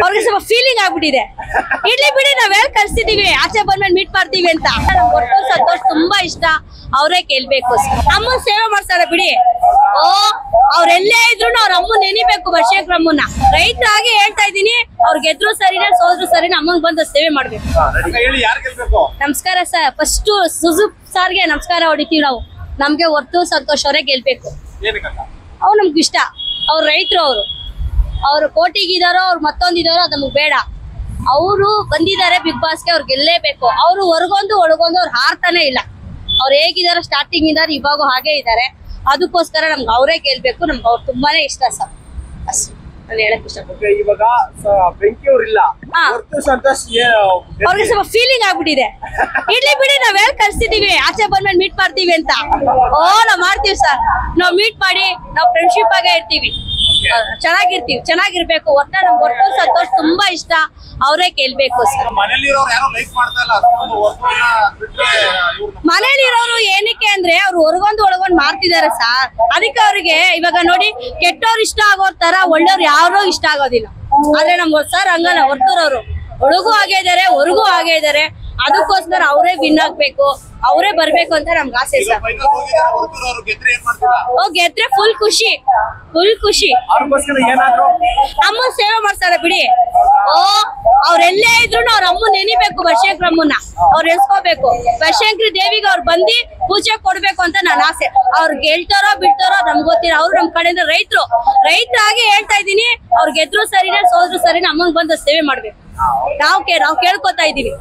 ಅವ್ರಿಗೆ ಸ್ವಲ್ಪ ಫೀಲಿಂಗ್ ಆಗ್ಬಿಟ್ಟಿದೆ. ಇಡ್ಲಿ ಬಿಡಿ, ನಾವ್ ಹೇಳಿ ಕಳ್ಸಿದೀವಿ, ಆಚೆ ಬಂದ್ಮೇಲೆ ಮೀಟ್ ಮಾಡ್ತೀವಿ ಅಂತ. ಒಟ್ಟು ಸಂತೋಷ್ ತುಂಬಾ ಇಷ್ಟ, ಅವರೇ ಕೇಳ್ಬೇಕು. ಅಮ್ಮ ಸೇವೆ ಮಾಡ್ತಾರೆ ಬಿಡಿ. ಅವ್ರೆಲ್ಲೇ ಇದ್ರು ಅವ್ರ ಅಮ್ಮ ನೆನಿಬೇಕು, ಬಶೇಖರ್ ಅಮ್ಮನ. ರೈತರಾಗಿ ಹೇಳ್ತಾ ಇದೀನಿ, ಅವ್ರ ಗೆದ್ರು ಸರಿನೇ ಸೋದ್ರು ಸರಿನೇ ಅಮ್ಮಂಗ್ ಬಂದು ಸೇವೆ ಮಾಡ್ಬೇಕು. ನಮಸ್ಕಾರ ಸರ್. ಫಸ್ಟ್ ಸುಜುಕ್ ಸಾರ್ಗೆ ನಮಸ್ಕಾರ ಹೊಡಿತೀವಿ ನಾವು. ನಮ್ಗೆ ಹೊರ್ತು ಸಂತೋಷ್ ಅವರೇ ಗೆಲ್ಬೇಕು. ಅವ್ರು ನಮ್ಗೆ ಇಷ್ಟ. ಅವ್ರ ರೈತರು, ಅವ್ರು ಕೋಟಿಗಿದಾರೋ ಅವ್ರು ಮತ್ತೊಂದಿದಾರೋ ಅದು ನಮಗ್ ಬೇಡ. ಅವರು ಬಂದಿದ್ದಾರೆ ಬಿಗ್ ಬಾಸ್ಗೆ, ಅವ್ರು ಗೆಲ್ಲೇಬೇಕು. ಅವ್ರು ಹೊರಗೊಂದು ಒಳಗೊಂದು ಅವ್ರು ಹಾರ್ತಾನೆ ಇಲ್ಲ. ಅವ್ರು ಹೇಗಿದಾರೆ ಸ್ಟಾರ್ಟಿಂಗ್ ಇದಾರೆ, ಇವಾಗೂ ಹಾಗೆ ಇದಾರೆ. ಅದಕ್ಕೋಸ್ಕರ ನಮ್ಗೆ ಅವರೇ ಗೆಲ್ಬೇಕು. ನಮ್ಗೆ ಅವ್ರು ತುಂಬಾನೇ ಇಷ್ಟ ಸರ್. ಅಷ್ಟು ನಾನು ಹೇಳಕ್ ಇಷ್ಟಪಡ್ತೀನಿ. ಇವಾಗ ಬೆಂಕಿ ಅವ್ರಿಲ್ಲ, ಅವ್ರಿಗೆ ಸ್ವಲ್ಪ ಫೀಲಿಂಗ್ ಆಗ್ಬಿಟ್ಟಿದೆ. ಇಡ್ಲಿ ಬಿಡಿ, ನಾವ್ ಹೇಳಿ ಕಳ್ಸಿದೀವಿ, ಆಚೆ ಬಂದ್ಮೇಲೆ ಮೀಟ್ ಮಾಡ್ತೀವಿ ಅಂತ. ನಾವ್ ಮಾಡ್ತೀವಿ ಸರ್. ನಾವ್ ಮೀಟ್ ಮಾಡಿ ನಾವ್ ಫ್ರೆಂಡ್ಶಿಪ್ ಆಗೇ ಇರ್ತೀವಿ, ಚೆನ್ನಾಗಿರ್ಬೇಕು. ಒಟ್ಟ ನಮ್ಗೆ ಒಟ್ಟು ಸಂತೋಷ್ ತುಂಬಾ ಇಷ್ಟ, ಅವರೇ ಗೆಲ್ಬೇಕು ಸರ್. ಮನೇಲಿರೋರು ಏನಕ್ಕೆ ಅಂದ್ರೆ ಅವ್ರು ಹೊರಗೊಂದು ಒಳಗೊಂದು ಮಾಡ್ತಿದಾರೆ ಸರ್. ಅದಕ್ಕೆ ಅವ್ರಿಗೆ ಇವಾಗ ನೋಡಿ, ಕೆಟ್ಟವ್ರು ಇಷ್ಟ ಆಗೋರ್ ತರ ಒಳ್ಳೆಯವ್ರು ಯಾರು ಇಷ್ಟ ಆಗೋದಿಲ್ಲ. ಆದ್ರೆ ನಮ್ಗೆ ಸರ್ ಹಂಗಲ್ಲ, ಹೊರ್ತೂರವ್ರು ಒಳಗೂ ಹಾಗೆ ಇದಾರೆ, ಹೊರಗೂ ಹಾಗೆ ಇದಾರೆ. ಅದಕ್ಕೋಸ್ಕರ ಅವರೇ ವಿನ್ ಆಗ್ಬೇಕು, ಅವರೇ ಬರ್ಬೇಕು ಅಂತ ನಮ್ಗೆ ಆಸೆ ಸರ್. ಗೆದ್ರೆ ಫುಲ್ ಖುಷಿ. ಅಮ್ಮ ಸೇವೆ ಮಾಡ್ತಾರೆ ಬಿಡಿ. ಅವ್ರೆಲ್ಲೇ ಇದ್ರು ಅವ್ರ ಅಮ್ಮ ನೆನಿಬೇಕು, ಬಶೇಖರ್ ಅಮ್ಮನ. ಅವ್ರು ಎಸ್ಕೋಬೇಕು. ಬಶೇಖರಿ ದೇವಿಗೆ ಅವ್ರು ಬಂದು ಪೂಜೆ ಕೊಡ್ಬೇಕು ಅಂತ ನನ್ನ ಆಸೆ. ಅವ್ರು ಗೆಲ್ತಾರೋ ಬಿಡ್ತಾರೋ ನಮ್ಗೆ ಗೊತ್ತಿಲ್ಲ. ಅವ್ರು ನಮ್ ಕಡೆಯಿಂದ ರೈತರಾಗಿ ಹೇಳ್ತಾ ಇದೀನಿ, ಅವ್ರು ಗೆದ್ರು ಸರಿನೇ ಸೋದ್ರು ಸರಿನೇ ಅಮ್ಮಂಗ್ ಬಂದು ಸೇವೆ ಮಾಡ್ಬೇಕು. ನಾವ್ ಕೇಳ್ಕೊತಾ ಇದೀವಿ.